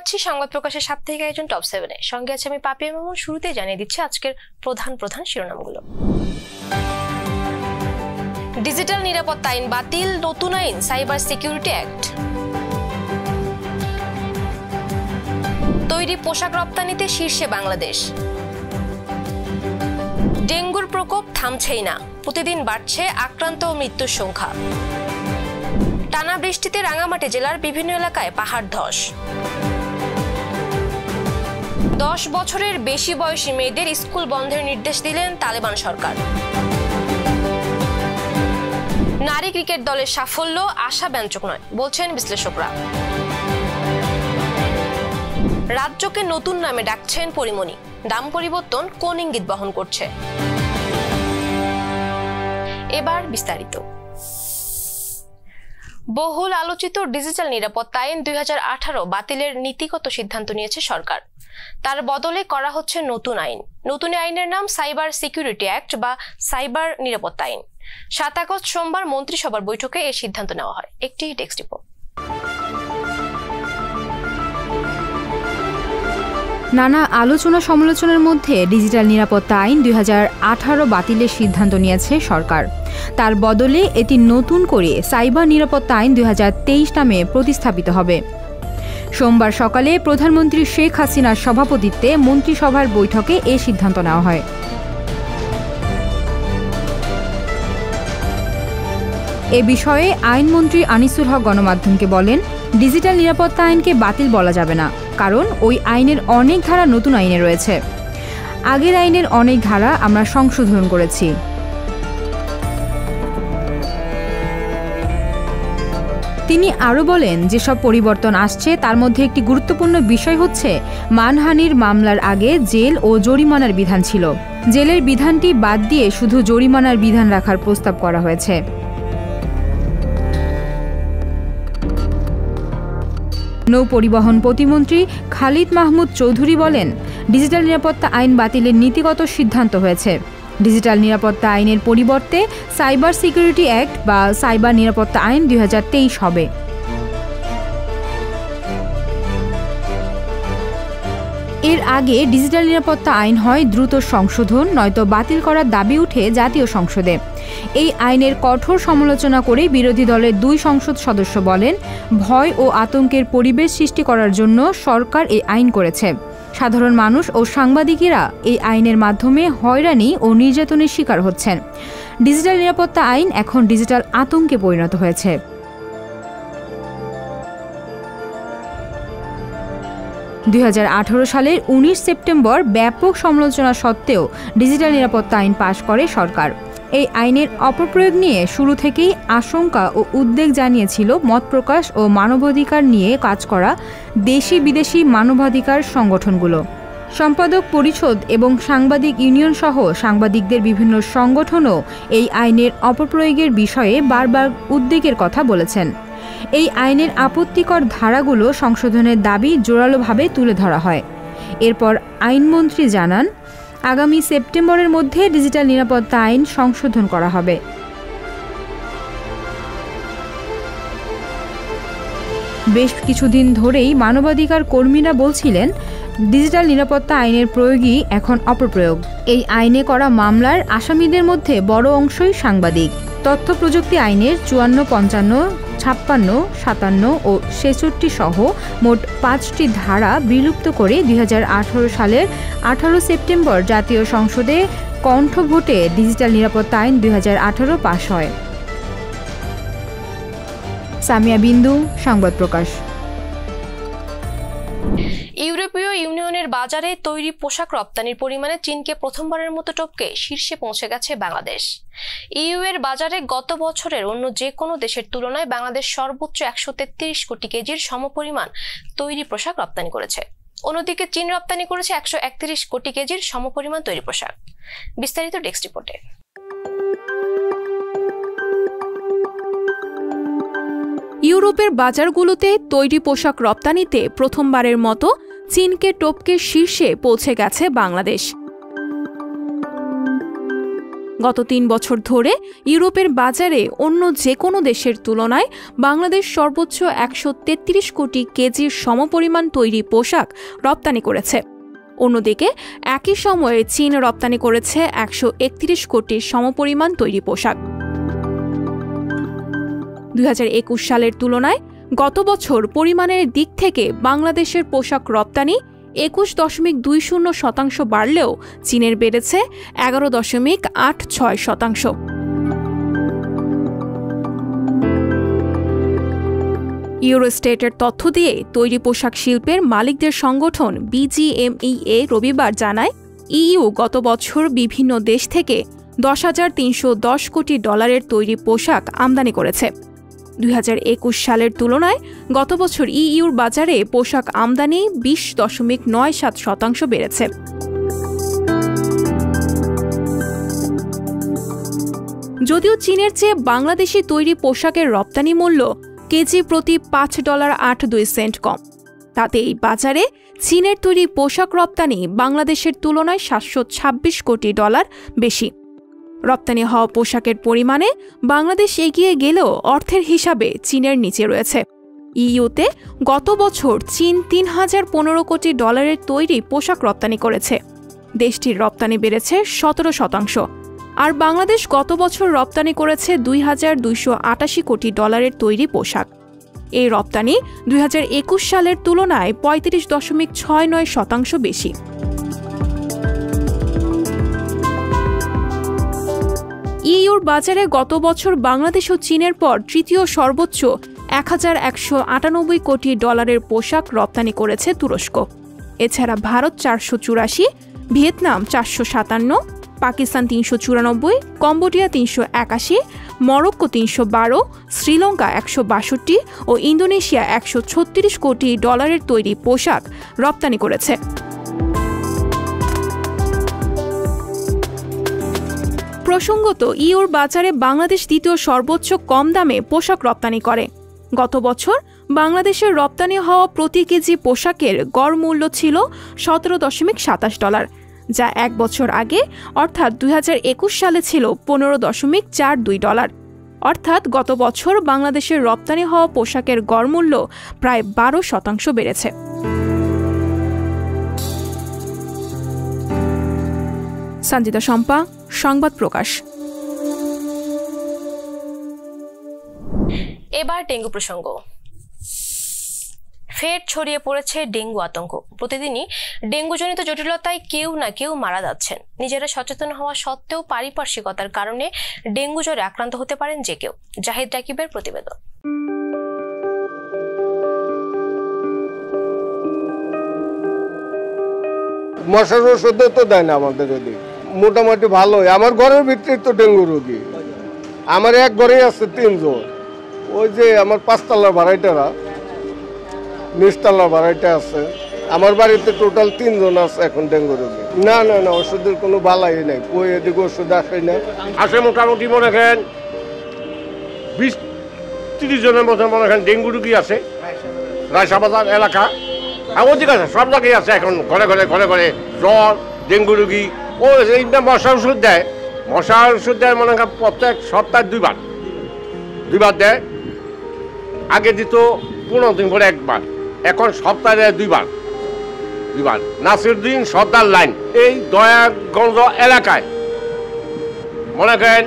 যাচ্ছি সংবাদ প্রকাশের সাপ্তাহিক আয়োজন টপ 7-এ। সঙ্গে আছে আমি পাপিয়া মামুন। শুরুতে জানিয়ে দিচ্ছি আজকের প্রধান শিরোনামগুলো। ডিজিটাল নিরাপত্তা আইন বাতিল, নতুন আইন সাইবার সিকিউরিটি অ্যাক্ট। তৈরি পোশাক রপ্তানিতে শীর্ষে বাংলাদেশ। ডেঙ্গুর প্রকোপ থামছেই না, প্রতিদিন বাড়ছে আক্রান্ত ও মৃত্যুর সংখ্যা। টানা বৃষ্টিতে রাঙামাটি জেলার বিভিন্ন এলাকায় পাহাড় ধস। 10 বছরের বেশি বয়সী মেয়েদের স্কুল বন্ধের নির্দেশ দিলেন তালেবান সরকার। নারী ক্রিকেট দলের সাফল্য আশাব্যঞ্জক নয় বলছেন বিশ্লেষকরা। রাজ্যকে নতুন নামে ডাকছেন পরিমণি, দাম পরিবর্তন কোন ইঙ্গিত বহন করছে? এবার বিস্তারিত। বহুল আলোচিত ডিজিটাল নিরাপত্তা আইন 2018 বাতিলের নীতিগত সিদ্ধান্ত নিয়েছে সরকার। তার বদলে করা হচ্ছে নতুন আইন। নতুন আইনের নাম সাইবার সিকিউরিটি অ্যাক্ট বা সাইবার নিরাপত্তা আইন। 7 আগস্ট সোমবার মন্ত্রিসভার বৈঠকে এই সিদ্ধান্ত নেওয়া হয়। একটি টেক্সট রিপোর্ট। নানা আলোচনা সমালোচনার মধ্যে ডিজিটাল নিরাপত্তা আইন 2018 বাতিলের সিদ্ধান্ত নিয়েছে সরকার। তার বদলে এটি নতুন করে সাইবার নিরাপত্তা আইন 2023 নামে প্রতিস্থাপিত হবে। সোমবার সকালে প্রধানমন্ত্রী শেখ হাসিনার সভাপতিত্বে মন্ত্রিসভার বৈঠকে এ সিদ্ধান্ত নেওয়া হয়। এ বিষয়ে আইনমন্ত্রী আনিসুল হক গণমাধ্যমকে বলেন, ডিজিটাল নিরাপত্তা আইনকে বাতিল বলা যাবে না, কারণ ওই আইনের অনেক ধারা নতুন আইনে রয়েছে। আগের আইনের অনেক ধারা আমরা সংশোধন করেছি। তিনি আরও বলেন, যেসব পরিবর্তন আসছে তার মধ্যে একটি গুরুত্বপূর্ণ বিষয় হচ্ছে মানহানির মামলার আগে জেল ও জরিমানার বিধান ছিল। জেলের বিধানটি বাদ দিয়ে শুধু জরিমানার বিধান রাখার প্রস্তাব করা হয়েছে। নৌ পরিবহন প্রতিমন্ত্রী খালিদ মাহমুদ চৌধুরী বলেন, ডিজিটাল নিরাপত্তা আইন বাতিলের নীতিগত সিদ্ধান্ত হয়েছে। ডিজিটাল নিরাপত্তা আইনের পরিবর্তে সাইবার সিকিউরিটি অ্যাক্ট বা সাইবার নিরাপত্তা আইন 2023 হবে। এর আগে ডিজিটাল নিরাপত্তা আইন হয় দ্রুত সংশোধন নয়তো বাতিল করার দাবি উঠে জাতীয় সংসদে। এই আইনের কঠোর সমালোচনা করে বিরোধী দলের 2 সংসদ সদস্য বলেন, ভয় ও আতঙ্কের পরিবেশ সৃষ্টি করার জন্য সরকার এই আইন করেছে। সাধারণ মানুষ ও সাংবাদিকেরা এই আইনের মাধ্যমে হয়রানি ও নির্যাতনের শিকার হচ্ছেন। ডিজিটাল নিরাপত্তা আইন এখন ডিজিটাল আতঙ্কে পরিণত হয়েছে। সালের 19 সেপ্টেম্বর ব্যাপক সমালোচনা সত্ত্বেও ডিজিটাল নিরাপত্তা আইন পাশ করে সরকার। এই আইনের অপপ্রয়োগ নিয়ে শুরু থেকেই আশঙ্কা ও উদ্বেগ জানিয়েছিল মত প্রকাশ ও মানবাধিকার নিয়ে কাজ করা দেশি বিদেশি মানবাধিকার সংগঠনগুলো। সম্পাদক পরিষদ এবং সাংবাদিক ইউনিয়ন সহ সাংবাদিকদের বিভিন্ন সংগঠনও এই আইনের অপপ্রয়োগের বিষয়ে বারবার উদ্বেগের কথা বলেছেন। এই আইনের আপত্তিকর ধারাগুলো সংশোধনের দাবি জোরালোভাবে তুলে ধরা হয়। এরপর আইনমন্ত্রী জানান, আগামী সেপ্টেম্বরের মধ্যে ডিজিটাল নিরাপত্তা আইন সংশোধন করা হবে। বেশ কিছুদিন ধরেই মানবাধিকার কর্মীরা বলছিলেন, ডিজিটাল নিরাপত্তা আইনের প্রয়োগই এখন অপপ্রয়োগ। এই আইনে করা মামলার আসামিদের মধ্যে বড় অংশই সাংবাদিক। তথ্য প্রযুক্তি আইনের 54, 55, 56, 57 ও 66 সহ মোট 5টি ধারা বিলুপ্ত করে 2018 সালের 18 সেপ্টেম্বর জাতীয় সংসদে কণ্ঠভোটে ডিজিটাল নিরাপত্তা আইন 2018 পাশ হয়। সামিয়া বিন্দু, সংবাদ প্রকাশ। ইউরোপীয় ইউনিয়নের বাজারে তৈরি পোশাক রপ্তানির পরিমাণে চীনকে প্রথমবারের মতো টপকে শীর্ষে পৌঁছে গেছে বাংলাদেশ। ইইউ এর বাজারে গত বছরের অন্য যে কোনো দেশের তুলনায় বাংলাদেশ সর্বোচ্চ 133 কোটি কেজির সমপরিমাণ তৈরি পোশাক রপ্তানি করেছে। অন্যদিকে চীন রপ্তানি করেছে 131 কোটি কেজির সমপরিমাণ তৈরি পোশাক। বিস্তারিত টেক্সট রিপোর্টে। ইউরোপের বাজারগুলোতে তৈরি পোশাক রপ্তানিতে প্রথমবারের মতো চীনকে টপকে শীর্ষে পৌঁছে গেছে বাংলাদেশ। গত ৩ বছর ধরে ইউরোপের বাজারে অন্য যে কোনো দেশের তুলনায় বাংলাদেশ সর্বোচ্চ ১৩৩ কোটি কেজির সমপরিমাণ তৈরি পোশাক রপ্তানি করেছে। অন্যদিকে একই সময়ে চীন রপ্তানি করেছে ১৩১ কোটির সমপরিমাণ তৈরি পোশাক। ২০২১ সালের তুলনায় গত বছর পরিমাণের দিক থেকে বাংলাদেশের পোশাক রপ্তানি ২১.২০% বাড়লেও চীনের বেড়েছে ১১.৮৬%। ইউরোস্টেটের তথ্য দিয়ে তৈরি পোশাক শিল্পের মালিকদের সংগঠন BGMEA রবিবার জানায়, ইইউ গত বছর বিভিন্ন দেশ থেকে $১০,৩১০ কোটি তৈরি পোশাক আমদানি করেছে। ২০২১ সালের তুলনায় গত বছর ইইউর বাজারে পোশাক আমদানি ২০.৯৭% বেড়েছে। যদিও চীনের চেয়ে বাংলাদেশি তৈরি পোশাকের রপ্তানি মূল্য কেজি প্রতি $৫.৮২ কম, তাতে এই বাজারে চীনের তৈরি পোশাক রপ্তানি বাংলাদেশের তুলনায় $৭২৬ কোটি বেশি। রপ্তানি হওয়া পোশাকের পরিমাণে বাংলাদেশ এগিয়ে গেলেও অর্থের হিসাবে চীনের নিচে রয়েছে। ইইউতে গত বছর চীন $৩,০১৫ কোটি তৈরি পোশাক রপ্তানি করেছে। দেশটির রপ্তানি বেড়েছে ১৭%, আর বাংলাদেশ গত বছর রপ্তানি করেছে $২,২৮৮ কোটি তৈরি পোশাক। এই রপ্তানি ২০২১ সালের তুলনায় ৩৫.৬৯% বেশি। ইইউর বাজারে গত বছর বাংলাদেশ ও চীনের পর তৃতীয় সর্বোচ্চ $১,১৯৮ কোটি পোশাক রপ্তানি করেছে তুরস্ক। এছাড়া Bharat ৪৮৪, Vietnam ৪৫৭, Pakistan ৩৯৪, Cambodia ৩৮১, Morocco ৩১২, Sri Lanka ১৬২ ও ইন্দোনেশিয়া ১৩৬ কোটি তৈরি পোশাক রপ্তানি করেছে। প্রসঙ্গত, ইইউর বাজারে বাংলাদেশ দ্বিতীয় সর্বোচ্চ কম দামে পোশাক রপ্তানি করে। গত বছর বাংলাদেশের রপ্তানি হওয়া প্রতি কেজি পোশাকের গড় মূল্য ছিল $১৭.২৭, যা এক বছর আগে অর্থাৎ ২০২১ সালে ছিল $১৫.৪২। অর্থাৎ গত বছর বাংলাদেশের রপ্তানি হওয়া পোশাকের গড় মূল্য প্রায় ১২% বেড়েছে। সঞ্জিতা শম্পা, সংবাদ প্রকাশ। এবার ডেঙ্গু প্রসঙ্গ। ফের ছড়িয়ে পড়েছে ডেঙ্গু আতঙ্ক। প্রতিদিনই ডেঙ্গুজনিত জটিলতায় কেউ না কেউ মারা যাচ্ছেন। নিজেরা সচেতন হওয়া সত্ত্বেও পারিপার্শ্বিকতার কারণে ডেঙ্গু জ্বরে আক্রান্ত হতে পারেন যে কেউ। জাহিদ রাকিবের প্রতিবেদন। মশার ওষুধ তো দেয় না আমাদের ওদিকে, মোটামুটি ভালোই। আমার ঘরের ভিতরে তো ডেঙ্গু রোগী, আমার এক ঘরেই আছে ৩ জন। ওই যে আমার ৫ তলার ভাড়াইটারা, নিচতলার ভাড়াইটা আছে, আমার বাড়িতে টোটাল ৩ জন আছে এখন ডেঙ্গু রোগী। না না না, ওষুধের কোনো বালাই নাই, কই এদিকে ওষুধ আসে না। আসে মোটামুটি মনে করেন ২০-৩০ জনের মতো মনে করেন ডেঙ্গু রোগী আছে রায়সাবাজার এলাকা। আর অধিক আছে, সব জায়গায় আছে এখন, ঘরে ঘরে ঘরে ঘরে জ্বর, ডেঙ্গু রোগী। ও এইটা মশার ওষুধ দেয়, মশার ওষুধ দেয় মনে করেন প্রত্যেক সপ্তাহে ২বার দেয়। আগে দিত ১৫ দিন পরে একবার, এখন সপ্তাহে দেয় ২বার। নাসিরউদ্দিন সর্দার লাইন এই দয়াগঞ্জ এলাকায় মনে করেন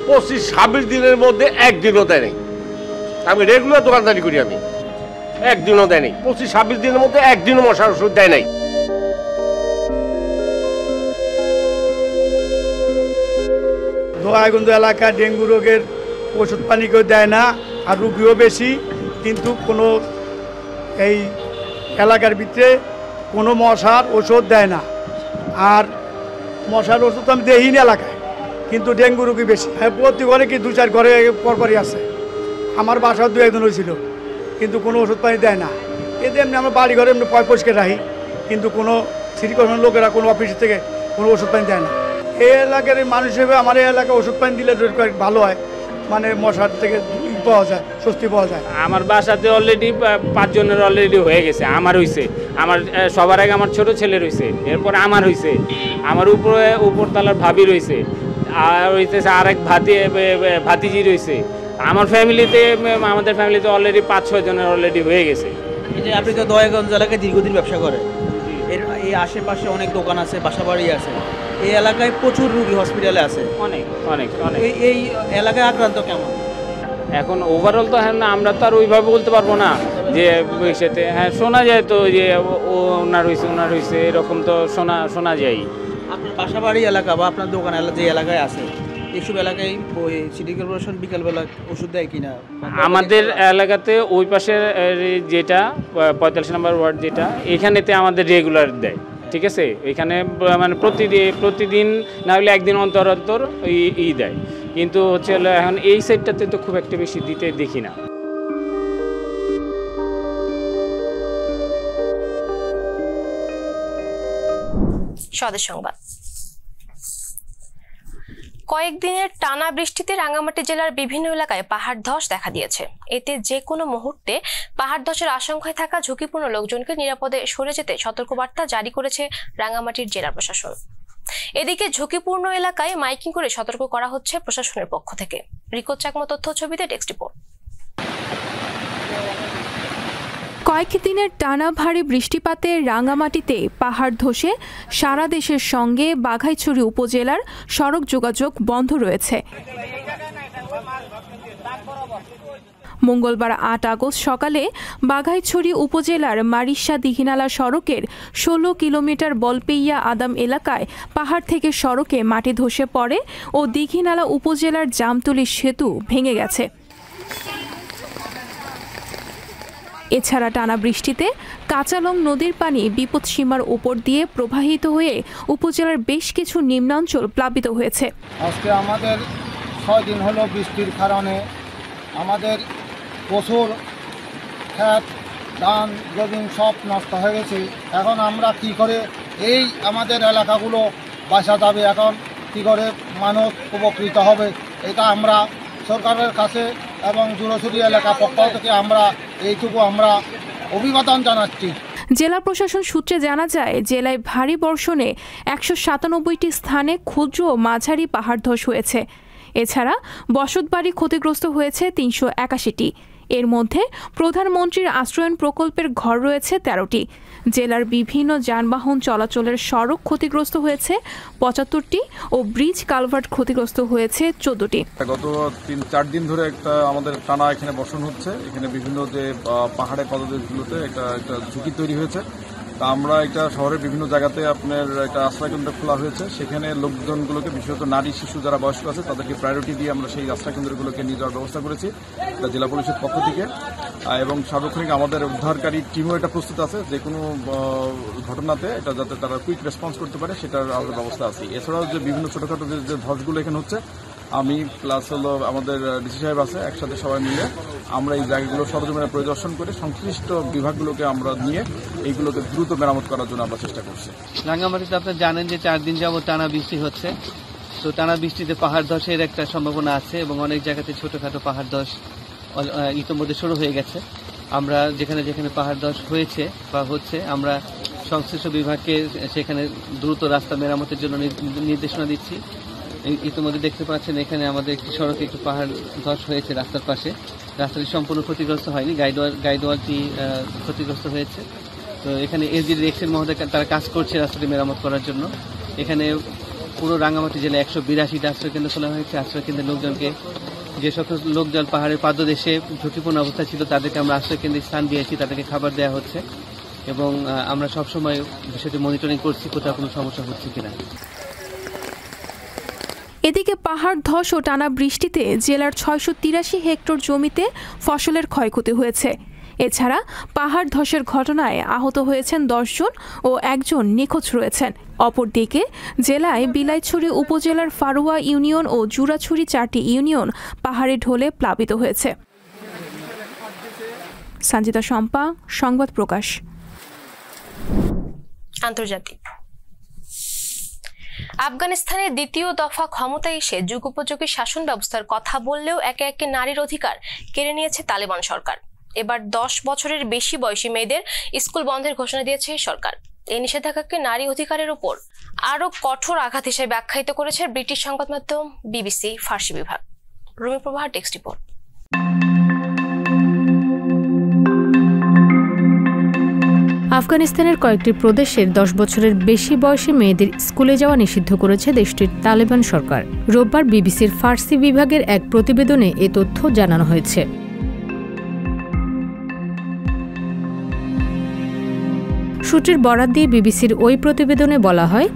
২৫-২৬ দিনের মধ্যে একদিনও দেয় নেই। আমি রেগুলার দোকানদারি করি, আমি একদিনও দেয় নেই। ২৫-২৬ দিনের মধ্যে একদিনও মশার ওষুধ দেয় নাই। দয়াগঞ্জ এলাকায় ডেঙ্গু রোগের ওষুধ পানি কেউ দেয় না, আর রোগীও বেশি, কিন্তু কোনো এই এলাকার ভিতরে কোনো মশার ওষুধ দেয় না। আর মশার ওষুধ আমি দেখিনি এলাকায়, কিন্তু ডেঙ্গু রোগী বেশি। প্রতি ঘরে কি ২-৪ ঘরে পরপরই আছে। আমার বাসাও ২-১ হয়েছিল, কিন্তু কোনো ওষুধ পানি দেয় না। এতে এমনি আমরা বাড়ি ঘরে এমনি পরিষ্কার রাখি, কিন্তু কোনো সিটি কর্পোরেশনের লোকেরা কোনো অফিস থেকে কোনো ওষুধ পানি দেয় না। এই এলাকার মানুষ হিসেবে আমার এই এলাকায় ওষুধ পানি দিলে ভালো হয়, মানে মশার থেকে পাওয়া যায়, স্বস্তি পাওয়া যায়। আমার বাসাতে অলরেডি 5 জনের অলরেডি হয়ে গেছে। আমার হয়েছে, আমার সবার আগে আমার ছোট ছেলে রয়েছে, এরপর আমার হয়েছে, আমার উপরতলার ভাবি রয়েছে, আর হইতেছে আরেক ভাতিজি রয়েছে। আমাদের ফ্যামিলিতে অলরেডি 5-6 জনের অলরেডি হয়ে গেছে। এই যে আপনি তো দয়াগঞ্জ এলাকায় দীর্ঘদিন ব্যবসা করেন, এই আশেপাশে অনেক দোকান আছে, বাসাবাড়ি আছে, এই এলাকায় প্রচুর রোগী হসপিটালে আছে, অনেক অনেক অনেক। এই এলাকায় আক্রান্ত কেমন এখন ওভারঅল তো হ্যাঁ না, আমরা তো আর ওইভাবে বলতে পারবো না যে সেতে হ্যাঁ শোনা যায় তো যে ওনার হয়েছে এরকম তো শোনা যায়। আপনার বাসাবাড়ি এলাকা বা আপনার দোকান যে এলাকায় আছে, এইসব এলাকায় ওই সিটি কর্পোরেশন বিকালবেলা ওষুধ দেয় কিনা? আমাদের এলাকাতে ওই পাশের যেটা 45 নম্বর ওয়ার্ড যেটা, এখানেতে আমাদের রেগুলার দেয়, ঠিক আছে। এখানে মানে প্রতিদিন না হলে একদিন অন্তর অন্তর দেয়, কিন্তু হচ্ছে এখন এই সাইডটাতে তো খুব একটা বেশি দিতে দেখি না। স্বদেশ সংবাদ। কয়েকদিনের টানা বৃষ্টিতে রাঙ্গামাটি জেলার বিভিন্ন এলাকায় পাহাড় ধস দেখা দিয়েছে। এতে যে কোনো মুহূর্তে পাহাড় ধসের আশঙ্কায় থাকা ঝুঁকিপূর্ণ লোকজনকে নিরাপদে সরে যেতে সতর্কবার্তা জারি করেছে রাঙ্গামাটির জেলা প্রশাসন। এদিকে ঝুঁকিপূর্ণ এলাকায় মাইকিং করে সতর্ক করা হচ্ছে প্রশাসনের পক্ষ থেকে। রিকো চাকমা তথ্য ছবিতে টেক্সট রিপোর্ট। কয়েকদিনের টানা ভারী বৃষ্টিপাতে রাঙ্গামাটিতে পাহাড় ধসে সারা দেশের সঙ্গে বাঘাইছড়ি উপজেলার সড়ক যোগাযোগ বন্ধ রয়েছে। মঙ্গলবার 8 আগস্ট সকালে বাঘাইছড়ি উপজেলার মারিশা দিঘিনালা সড়কের 16 কিলোমিটার বলপেইয়া আদাম এলাকায় পাহাড় থেকে সড়কে মাটি ধসে পড়ে ও দিঘিনালা উপজেলার জামতলী সেতু ভেঙে গেছে। এছাড়া টানা বৃষ্টিতে কাঁচালং নদীর পানি বিপদসীমার উপর দিয়ে প্রবাহিত হয়ে উপজেলার বেশ কিছু নিম্নাঞ্চল প্লাবিত হয়েছে। আজকে আমাদের 6 দিন হলো বৃষ্টির কারণে আমাদের প্রচুর ক্ষেত ধান জমিন সব নষ্ট হয়ে গেছে। এখন আমরা কি করে এই আমাদের এলাকাগুলো বাঁচা যাবে, এখন কি করে মানুষ উপকৃত হবে, এটা আমরা সরকারের কাছে এবং জুড়োছড়ি এলাকা পক্ষ থেকে আমরা এইটুকু আমরা অভিবাদন জানাচ্ছি। জেলা প্রশাসন সূত্রে জানা যায়, জেলায় ভারী বর্ষণে 197টি স্থানে ক্ষুদ্র ও মাঝারি পাহাড় ধস হয়েছে। এছাড়া বসতবাড়ি ক্ষতিগ্রস্ত হয়েছে 381টি। এর মধ্যে প্রধানমন্ত্রীর আশ্রয়ন প্রকল্পের ঘর রয়েছে 13টি। জেলার বিভিন্ন যানবাহন চলাচলের সড়ক ক্ষতিগ্রস্ত হয়েছে 75টি ও ব্রিজ কালভার্ট ক্ষতিগ্রস্ত হয়েছে 14টি। গত 3-4 দিন ধরে একটা আমাদের টানা এখানে বর্ষণ হচ্ছে। এখানে বিভিন্ন যে পাহাড়ের পদদেশগুলোতে একটা ঝুঁকি তৈরি হয়েছে। তা আমরা এটা শহরের বিভিন্ন জায়গাতে আপনার একটা আশ্রয়কেন্দ্র খোলা হয়েছে। সেখানে লোকজনগুলোকে, বিশেষত নারী শিশু যারা বয়স্ক আছে, তাদেরকে প্রায়োরিটি দিয়ে আমরা সেই আশ্রয়কেন্দ্রগুলোকে নিয়ে যাওয়ার ব্যবস্থা করেছি জেলা পুলিশের পক্ষ থেকে। এবং সার্বক্ষণিক আমাদের উদ্ধারকারী টিমও এটা প্রস্তুত আছে, যে কোনো ঘটনাতে এটা যাতে তারা কুইক রেসপন্স করতে পারে সেটার আমাদের ব্যবস্থা আছে। এছাড়াও যে বিভিন্ন ছোটোখাটো যে ধসগুলো এখানে হচ্ছে, আমি প্লাস হলো আমাদের ডিসি সাহেব আছে, একসাথে সবাই মিলে আমরা এই জায়গাগুলো সরজমিনে পরিদর্শন করে সংশ্লিষ্ট বিভাগগুলোকে আমরা নিয়ে এইগুলোকে দ্রুত মেরামত করার জন্য আমরা চেষ্টা করছি। রাঙ্গামাটিতে আপনারা জানেন যে 4 দিন যাবত টানা বৃষ্টি হচ্ছে। তো টানা বৃষ্টিতে পাহাড় ধসের একটা সম্ভাবনা আছে এবং অনেক জায়গাতে ছোটোখাটো পাহাড় ধস ইতিমধ্যে শুরু হয়ে গেছে। আমরা যেখানে যেখানে পাহাড় ধস হয়েছে বা হচ্ছে, আমরা সংশ্লিষ্ট বিভাগকে সেখানে দ্রুত রাস্তা মেরামতের জন্য নির্দেশনা দিচ্ছি। ইতিমধ্যে দেখতে পাচ্ছেন এখানে আমাদের একটি সড়কে একটু পাহাড় ধস হয়েছে রাস্তার পাশে। রাস্তাটি সম্পূর্ণ ক্ষতিগ্রস্ত হয়নি, গাইডওয়ালটি ক্ষতিগ্রস্ত হয়েছে। তো এখানে এসডিডি এক্সেল মহোদয় তারা কাজ করছে রাস্তাটি মেরামত করার জন্য। এখানে পুরো রাঙ্গামাটি জেলায় 182টা আশ্রয়কেন্দ্র খোলা হয়েছে। আশ্রয়কেন্দ্রের লোকজনকে, যে সকল লোকজন পাহাড়ের পাদদেশে ঝুঁকিপূর্ণ অবস্থা ছিল, তাদেরকে আমরা আশ্রয়কেন্দ্রে স্থান দিয়েছি, তাদেরকে খাবার দেওয়া হচ্ছে এবং আমরা সবসময় বিষয়টি মনিটরিং করছি কোথাও কোনো সমস্যা হচ্ছে কিনা। এদিকে পাহাড় ধস ও টানা বৃষ্টিতে জেলার 683 হেক্টর জমিতে ফসলের ক্ষয়ক্ষতি হয়েছে। এছাড়া পাহাড় ধসের ঘটনায় আহত হয়েছেন 10 জন ও 1 জন নিখোঁজ রয়েছেন। অপরদিকে জেলায় বিলাইছড়ি উপজেলার ফারুয়া ইউনিয়ন ও জুরাছড়ি 4টি ইউনিয়ন পাহাড়ে ঢলে প্লাবিত হয়েছে। সঞ্জিতা শম্পা, সংবাদ প্রকাশ। আন্তর্জাতিক। আফগানিস্তানে দ্বিতীয় দফা ক্ষমতায় এসে যুগোপযোগী শাসন ব্যবস্থার কথা বললেও একে একে নারীর অধিকার কেড়ে নিয়েছে তালেবান সরকার। এবার 10 বছরের বেশি বয়সী মেয়েদের স্কুল বন্ধের ঘোষণা দিয়েছে সরকার। এই নিষেধাজ্ঞাকে নারী অধিকারের উপর আরো কঠোর আঘাত হিসেবে আখ্যায়িত করেছে ব্রিটিশ সংবাদ মাধ্যম বিবিসি ফার্সি বিভাগ। রুমি প্রভা টেক্সট রিপোর্ট। আফগানিস্তানের কয়েকটি প্রদেশের 10 বছরের বেশি বয়সী মেয়েদের স্কুলে যাওয়া নিষিদ্ধ করেছে দেশটির তালেবান সরকার। রোববার বিবিসির ফার্সি বিভাগের এক প্রতিবেদনে এ তথ্য জানানো হয়েছে। সূত্রের বরাত দিয়ে বিবিসির ওই প্রতিবেদনে বলা হয়,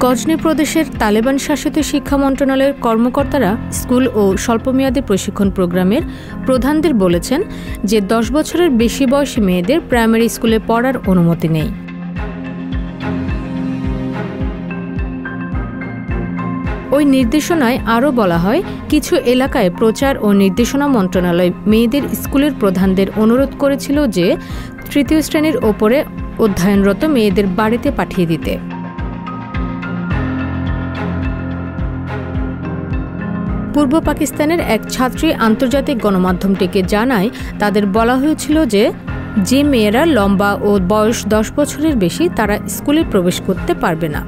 গজনি প্রদেশের তালেবান শাসিত শিক্ষা মন্ত্রণালয়ের কর্মকর্তারা স্কুল ও স্বল্পমেয়াদী প্রশিক্ষণ প্রোগ্রামের প্রধানদের বলেছেন যে 10 বছরের বেশি বয়সী মেয়েদের প্রাইমারি স্কুলে পড়ার অনুমতি নেই। ওই নির্দেশনায় আরও বলা হয়, কিছু এলাকায় প্রচার ও নির্দেশনা মন্ত্রণালয় মেয়েদের স্কুলের প্রধানদের অনুরোধ করেছিল যে তৃতীয় শ্রেণীর ওপরে অধ্যয়নরত মেয়েদের বাড়িতে পাঠিয়ে দিতে। পূর্ব পাকিস্তানের এক ছাত্রী আন্তর্জাতিক গণমাধ্যমটিকে জানায়, তাদের বলা হয়েছিল যে মেয়েরা লম্বা ও বয়স 10 বছরের বেশি তারা স্কুলে প্রবেশ করতে পারবে না।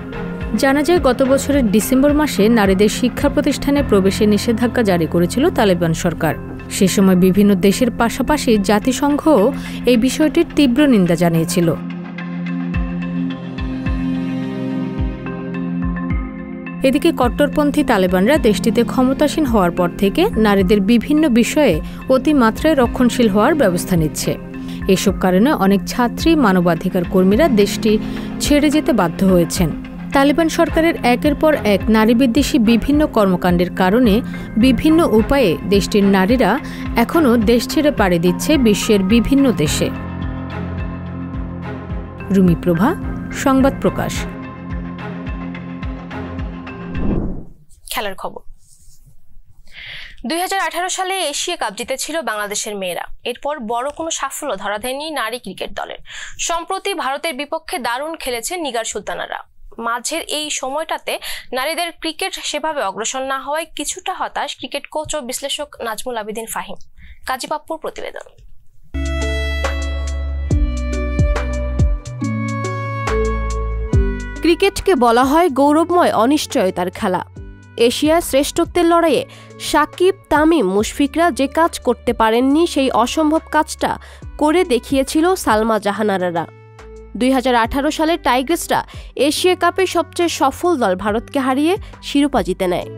জানা যায়, গত বছরের ডিসেম্বর মাসে নারীদের শিক্ষা প্রতিষ্ঠানে প্রবেশে নিষেধাজ্ঞা জারি করেছিল তালেবান সরকার। সে সময় বিভিন্ন দেশের পাশাপাশি জাতিসংঘও এই বিষয়টির তীব্র নিন্দা জানিয়েছিল। এদিকে কট্টরপন্থী তালেবানরা দেশটিতে ক্ষমতাসীন হওয়ার পর থেকে নারীদের বিভিন্ন বিষয়ে অতিমাত্রায় রক্ষণশীল হওয়ার ব্যবস্থা নিচ্ছে। এসব কারণে অনেক ছাত্রী মানবাধিকার কর্মীরা দেশটি ছেড়ে যেতে বাধ্য হয়েছেন। তালেবান সরকারের একের পর এক নারীবিদ্বেষী বিভিন্ন কর্মকাণ্ডের কারণে বিভিন্ন উপায়ে দেশটির নারীরা এখনও দেশ ছেড়ে পাড়ি দিচ্ছে বিশ্বের বিভিন্ন দেশে। রুমি প্রভা, সংবাদ প্রকাশ। খেলার খবর। 2018 সালে এশিয়া কাপ জিতেছিল বাংলাদেশের মেয়েরা। এরপর বড় কোনো সাফল্য ধরা দেয়নি নারী ক্রিকেট দলের। সম্প্রতি ভারতের বিপক্ষে দারুণ খেলেছে নিগার সুলতানারা। মাঝের এই সময়টাতে নারীদের ক্রিকেট সেভাবে অগ্রসর না হওয়ায় কিছুটা হতাশ ক্রিকেট কোচ ও বিশ্লেষক নাজমুল আবেদিন ফাহিম। কাজী পাপ্পুর প্রতিবেদন। ক্রিকেটকে বলা হয় গৌরবময় অনিশ্চয়তার খেলা। এশিয়ার শ্রেষ্ঠত্বের লড়াইয়ে সাকিব, তামিম, মুশফিকরা যে কাজ করতে পারেননি সেই অসম্ভব কাজটা করে দেখিয়েছিল সালমা জাহানারারা। 2018 সালে টাইগ্রেসরা এশিয়া কাপে সবচেয়ে সফল দল ভারতকে হারিয়ে শিরোপা জিতে নেয়।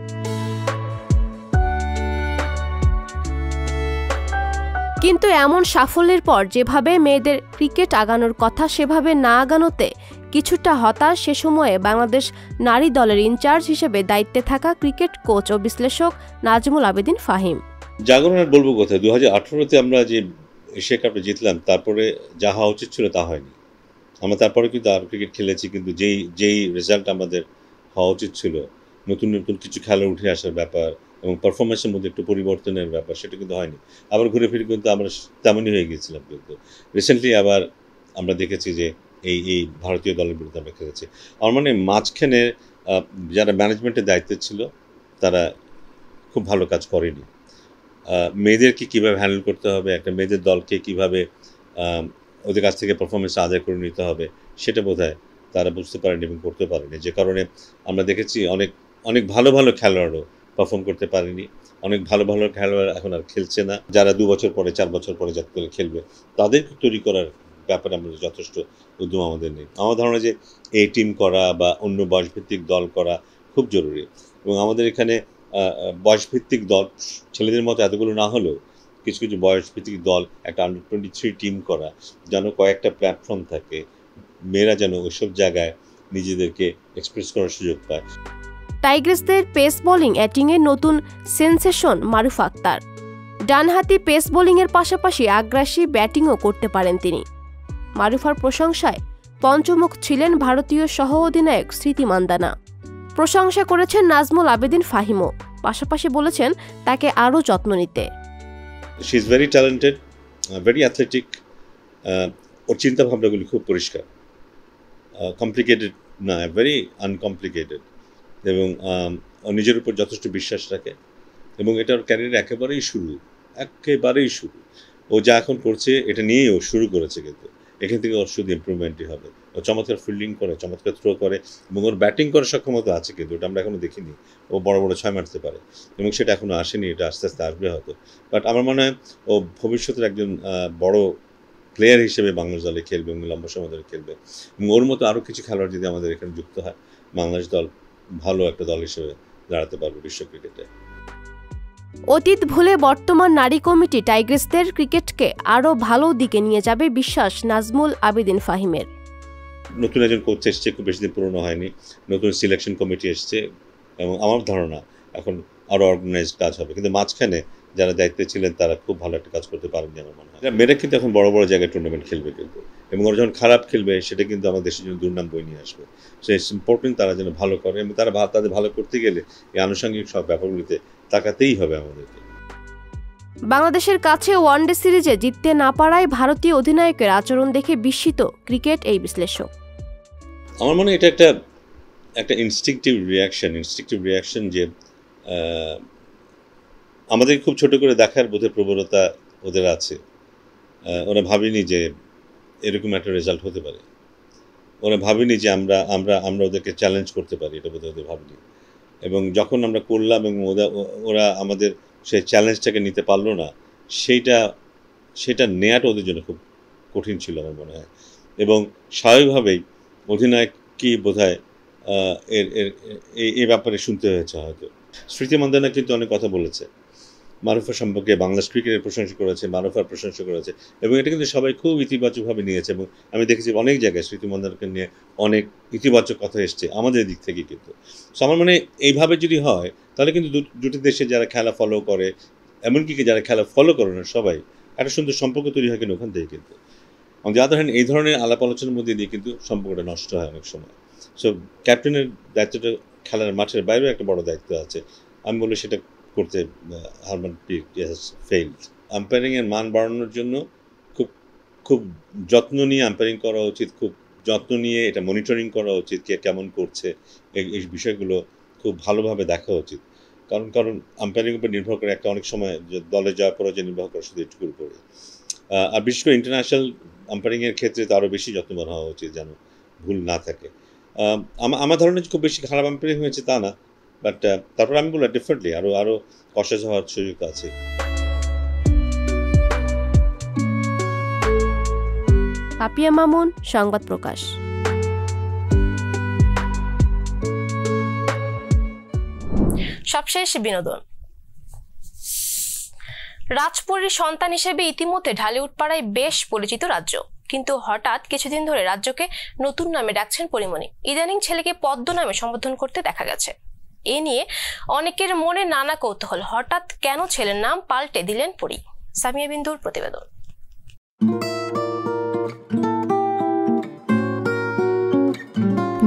কিন্তু এমন সাফল্যের পর যেভাবে মেয়েদের ক্রিকেট আগানোর কথা সেভাবে না আগানোতে কিছুটা হতাশ সে সময়ে বাংলাদেশ নারী দলের ইনচার্জ হিসেবে দায়িত্বে থাকা ক্রিকেট কোচ ও বিশ্লেষক নাজমুল আবেদিন ফাহিম। জাগরণের বলবো কোথায়, 2018-তে আমরা যে এশিয়া কাপে জিতলাম, তারপরে যা হওয়া উচিত ছিল তা হয়নি। আমরা তারপরে কিন্তু আর ক্রিকেট খেলেছি, কিন্তু যেই রেজাল্ট আমাদের হওয়া উচিত ছিল, নতুন নতুন কিছু খেলা উঠে আসার ব্যাপার এবং পারফরমেন্সের মধ্যে একটু পরিবর্তনের ব্যাপার, সেটা কিন্তু হয়নি। আবার ঘুরে ফিরে কিন্তু আমরা তেমনই হয়ে গিয়েছিলাম। কিন্তু রিসেন্টলি আবার আমরা দেখেছি যে এই ভারতীয় দলের বিরুদ্ধে আমরা খেলেছি। আমার মানে মাঝখানে যারা ম্যানেজমেন্টের দায়িত্বে ছিল তারা খুব ভালো কাজ করেনি। মেয়েদেরকে কীভাবে হ্যান্ডেল করতে হবে, একটা মেয়েদের দলকে কীভাবে ওদের কাছ থেকে পারফরমেন্স আদায় করে নিতে হবে, সেটা বোধহয় তারা বুঝতে পারেনি এবং করতে পারেনি। যে কারণে আমরা দেখেছি অনেক ভালো ভালো খেলোয়াড়ও পারফর্ম করতে পারেনি। অনেক ভালো ভালো খেলোয়াড় এখন আর খেলছে না। যারা 2 বছর পরে 4 বছর পরে জাতীয় দলে খেলবে, তাদেরকে তৈরি করার ব্যাপারে আমাদের যথেষ্ট উদ্যম আমাদের নেই। আমার ধারণা যে এই টিম করা বা অন্য বয়সভিত্তিক দল করা খুব জরুরি। এবং আমাদের এখানে বয়সভিত্তিক দল ছেলেদের মতো এতগুলো না হলেও কিছু কিছু বয়সভিত্তিক দল, একটা আন্ডার 23 টিম করা, যেন কয়েকটা প্ল্যাটফর্ম থাকে, মেয়েরা যেন ওইসব জায়গায় নিজেদেরকে এক্সপ্রেস করার সুযোগ পায়। টাইগ্রেসদের পেস বোলিং অ্যাটিংয়ে নতুন সেন্সেশন মারুফ আক্তার। ডানহাতি পেস বোলিংয়ের পাশাপাশি আগ্রাসী ব্যাটিংও করতে পারেন তিনি। মারুফার প্রশংসায় পঞ্চমুখ ছিলেন ভারতীয় সহ অধিনায়ক স্মৃতি মান্দানা। প্রশংসা করেছেন নাজমুল আবেদিন ফাহিমও, পাশাপাশি বলেছেন তাকে আরও যত্ন নিতে। She is very talented, very athletic. ওর চিন্তাভাবনাগুলি খুব পরিষ্কার, কমপ্লিকেটেড না, ভেরি আনকমপ্লিকেটেড। এবং নিজের উপর যথেষ্ট বিশ্বাস রাখে, এবং এটার ক্যারিয়ার একেবারেই শুরু। ও যা এখন করছে এটা নিয়েই ও শুরু করেছে, কিন্তু এখান থেকে ওর শুধু ইম্প্রুভমেন্টই হবে। ও চমৎকার ফিল্ডিং করে, চমৎকার থ্রো করে, এবং ওর ব্যাটিং করার সক্ষমতা আছে, কিন্তু ওটা আমরা এখনও দেখিনি। ও বড় বড় 6 মারতে পারে, এবং সেটা এখনও আসেনি, এটা আস্তে আস্তে আসবে হয়তো। বাট আমার মনে হয় ও ভবিষ্যতের একজন বড় প্লেয়ার হিসেবে বাংলাদেশ দলে খেলবে এবং লম্বা সময় ধরে খেলবে, এবং ওর মতো আরও কিছু খেলোয়াড় যদি আমাদের এখানে যুক্ত হয়, বাংলাদেশ দল ভালো একটা দল হিসেবে দাঁড়াতে পারবে বিশ্ব ক্রিকেটে। অতীত ভুলে বর্তমান নারী কমিটি টাইগ্রেসদের ক্রিকেটকে আরও ভালো দিকে নিয়ে যাবে বিশ্বাস নাজমুল আবেদিন ফাহিমের। নতুন একজন কোচ এসছে, খুব বেশি দিন পুরনো হয়নি, নতুন সিলেকশন কমিটি এসছে, এবং আমার ধারণা এখন আরও অর্গানাইজড কাজ হবে। কিন্তু মাঝখানে যারা দায়িত্বে ছিলেন তারা খুব ভালো একটা কাজ করতে পারেননি আমার মনে হয়। মেয়েরা কিন্তু এখন বড় বড় জায়গায় টুর্নামেন্ট খেলবে, কিন্তু এবং ওরা যখন খারাপ খেলবে সেটা কিন্তু আমার দেশের জন্য দুর্নাম বই নিয়ে আসবে। সো ইটস ইম্পর্টেন্ট তারা যেন ভালো করে, এবং তাদের ভালো করতে গেলে এই আনুষঙ্গিক সব ব্যাপারগুলিতে তাকাতেই হবে আমাদেরকে। বাংলাদেশের কাছে ওয়ানডে সিরিজে জিততে না পারায় ভারতীয় অধিনায়কের আচরণ দেখে বিস্মিত ক্রিকেট এই বিশ্লেষক। আমার মনে হয় এটা একটা ইনস্টিংটিভ রিয়াকশন যে আমাদের খুব ছোট করে দেখার বোধের প্রবণতা ওদের আছে। ওরা ভাবিনি যে এরকম একটা রেজাল্ট হতে পারে, ওরা ভাবিনি যে আমরা ওদেরকে চ্যালেঞ্জ করতে পারি, এটা বোধহয় ওদের ভাবিনি। এবং যখন আমরা করলাম এবং ওরা আমাদের সেই চ্যালেঞ্জটাকে নিতে পারলো না, সেটা নেওয়াটা ওদের জন্য খুব কঠিন ছিল আমার মনে হয়। এবং স্বাভাবিকভাবেই অধিনায়ককেই বোধহয় এই ব্যাপারে শুনতে হয়েছে হয়তো। স্মৃতি মান্দানা কিন্তু অনেক কথা বলেছে মারুফা সম্পর্কে, বাংলাদেশ ক্রিকেটের প্রশংসা করেছে, মারুফার প্রশংসা করেছে, এবং এটা কিন্তু সবাই খুব ইতিবাচকভাবে নিয়েছে। এবং আমি দেখেছি অনেক জায়গায় স্মৃতি মান্দানাকে নিয়ে অনেক ইতিবাচক কথা এসছে আমাদের দিক থেকে। কিন্তু আমার মনে হয় এইভাবে যদি হয় তাহলে কিন্তু দুটি দেশে যারা খেলা ফলো করে, এমনকি যারা খেলা ফলো করে না, সবাই একটা সুন্দর সম্পর্ক তৈরি হয় কিন্তু ওখান থেকে। কিন্তু যা ধরেন এই ধরনের আলাপ আলোচনার মধ্যে দিয়ে কিন্তু সম্পর্কটা নষ্ট হয় অনেক সময়। সো ক্যাপ্টেনের দায়িত্বটা খেলার মাঠের বাইরেও একটা বড় দায়িত্ব আছে। আমি বলি সেটা করতে হারমানপ্রীত হ্যাজ ফেইলড। আম্পায়ারিংয়ের মান বাড়ানোর জন্য খুব যত্ন নিয়ে আম্পায়ারিং করা উচিত, খুব যত্ন নিয়ে এটা মনিটরিং করা উচিত, কে কেমন করছে এই বিষয়গুলো খুব ভালোভাবে দেখা উচিত। কারণ আম্পায়ারিং উপর নির্ভর করে একটা অনেক সময় দলে যাওয়ার পরে যে নির্ভর করে শুধু এটুকুর উপরে। আর বিশেষ করে ইন্টারন্যাশনাল আম্পায়ারিংয়ের ক্ষেত্রে তো আরও বেশি যত্নবান হওয়া উচিত যেন ভুল না থাকে। আমার ধারণা খুব বেশি খারাপ আম্পায়ারিং হয়েছে তা না, বাট তারপর আমি বললাম ডিফারেন্টলি আরও কষাস হওয়ার সুযোগ আছে। পাপিয়া মামুন, সংবাদ প্রকাশ। সবশেষ বিনোদন। রাজপুরীর সন্তান হিসেবে ইতিমধ্যে ঢালিউডপাড়ায় বেশ পরিচিত রাজ্য, কিন্তু হঠাৎ কিছুদিন ধরে রাজ্যকে নতুন নামে ডাকছেন পরিমণি। ইদানিং ছেলেকে পদ্ম নামে সম্বোধন করতে দেখা গেছে। এ নিয়ে অনেকের মনে নানা কৌতূহল। হঠাৎ কেন ছেলের নাম পাল্টে দিলেন পরি? সামিয়া বিন্দুর প্রতিবেদন।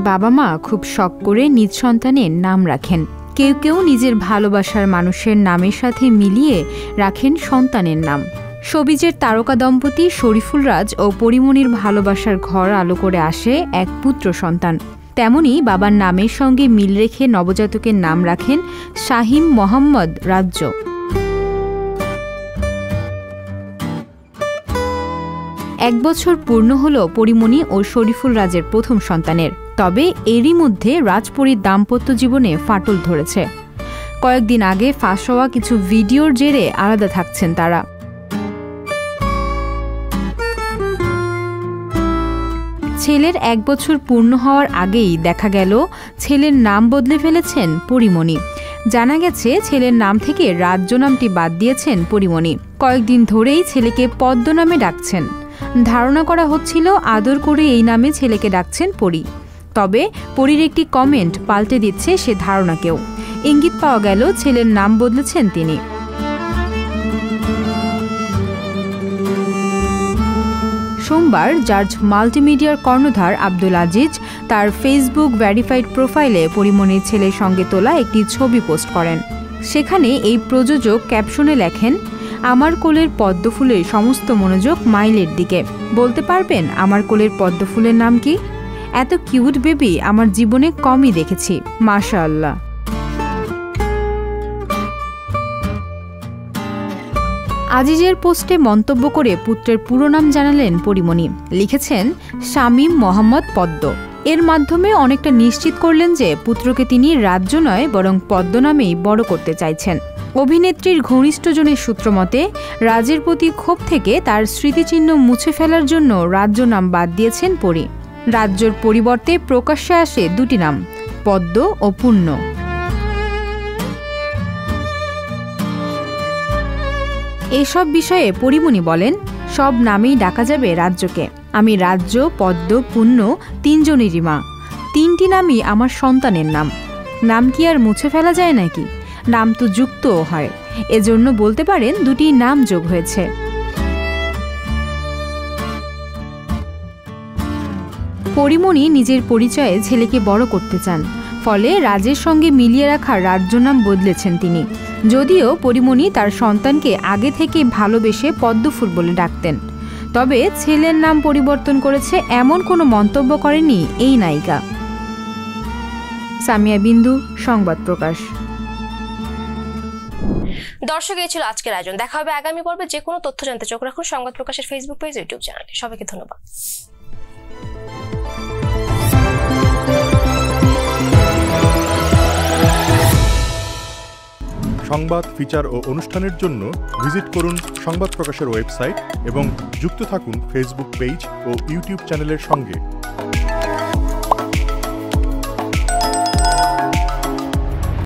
বাবা মা খুব শখ করে নিজ সন্তানের নাম রাখেন। কেউ কেউ নিজের ভালোবাসার মানুষের নামের সাথে মিলিয়ে রাখেন সন্তানের নাম। শোবিজের তারকা দম্পতি শরীফুল রাজ ও পরিমণির ভালোবাসার ঘর আলো করে আসে এক পুত্র সন্তান। তেমনি বাবার নামের সঙ্গে মিল রেখে নবজাতকের নাম রাখেন শাহিম মোহাম্মদ রাজ্য। এক বছর পূর্ণ হল পরিমণি ও শরীফুল রাজের প্রথম সন্তানের। তবে এরই মধ্যে রাজপরীর দাম্পত্য জীবনে ফাটল ধরেছে। কয়েকদিন আগে ফাঁস হওয়া কিছু ভিডিওর জেরে আলাদা থাকছেন তারা। ছেলের 1 বছর পূর্ণ হওয়ার আগেই দেখা গেল ছেলের নাম বদলে ফেলেছেন পরিমণি। জানা গেছে ছেলের নাম থেকে রাজ্য নামটি বাদ দিয়েছেন পরিমণি। কয়েকদিন ধরেই ছেলেকে পদ্ম নামে ডাকছেন। ধারণা করা হচ্ছিল আদর করে এই নামে ছেলেকে ডাকছেন পরি। তবে পরির একটি কমেন্ট পাল্টে দিচ্ছে সে ধারণাকেও। ইঙ্গিত পাওয়া গেল ছেলের নাম বদলেছেন তিনি। সোমবার জার্জ মাল্টিমিডিয়ার কর্ণধার আব্দুল আজিজ তার ফেসবুক ভেরিফাইড প্রোফাইলে পরিমণির ছেলের সঙ্গে তোলা একটি ছবি পোস্ট করেন। সেখানে এই প্রযোজক ক্যাপশনে লেখেন, আমার কোলের পদ্মফুলের সমস্ত মনোযোগ মাইলের দিকে। বলতে পারবেন আমার কোলের পদ্মফুলের নাম কি? এত কিউট বেবি আমার জীবনে কমই দেখেছি, মাশাআল্লাহ। আজিজের পোস্টে মন্তব্য করে পুত্রের পুরো নাম জানালেন পরীমণি। লিখেছেন শামীম মোহাম্মদ পদ্ম। এর মাধ্যমে অনেকটা নিশ্চিত করলেন যে পুত্রকে তিনি রাজ্য নয় বরং পদ্ম নামেই বড় করতে চাইছেন। অভিনেত্রীর ঘনিষ্ঠজনের সূত্র মতে রাজের প্রতি ক্ষোভ থেকে তার স্মৃতিচিহ্ন মুছে ফেলার জন্য রাজ্য নাম বাদ দিয়েছেন পরী। রাজ্যর পরিবর্তে প্রকাশ্যে আসে দুটি নাম, পদ্ম ও পূর্ণ। এসব বিষয়ে পরীমণি বলেন, সব নামেই ডাকা যাবে রাজ্যকে। আমি রাজ্য, পদ্ম, পূর্ণ তিনজনেরই মা। তিনটি নামই আমার সন্তানের নাম। নাম কি আর মুছে ফেলা যায় নাকি? নাম তো যুক্তও হয়, এজন্য বলতে পারেন দুটি নাম যোগ হয়েছে। পরীমণি নিজের পরিচয়ে ছেলেকে বড় করতে চান, ফলে রাজের সঙ্গে মিলিয়ে রাখা রাজ্য নাম বদলেছেন তিনি। যদিও পরীমণি তার সন্তানকে আগে থেকে ভালোবেসে পদ্মফুল বলে ডাকতেন, তবে ছেলের নাম পরিবর্তন করেছে এমন কোনো মন্তব্য করেনি এই নায়িকা। সামিয়া বিন্দু, সংবাদ প্রকাশ। দর্শক, এই ছিল আজকের আয়োজন। দেখা হবে আগামী পর্বে। যে কোনো তথ্য জানতে চোখ রাখুন সংবাদ প্রকাশের ফেসবুক পেজ, ইউটিউব চ্যানেলে। সবাইকে ধন্যবাদ। সংবাদ, ফিচার ও অনুষ্ঠানের জন্য ভিজিট করুন সংবাদ প্রকাশের ওয়েবসাইট এবং যুক্ত থাকুন ফেসবুক পেজ ও ইউটিউব চ্যানেলের সঙ্গে।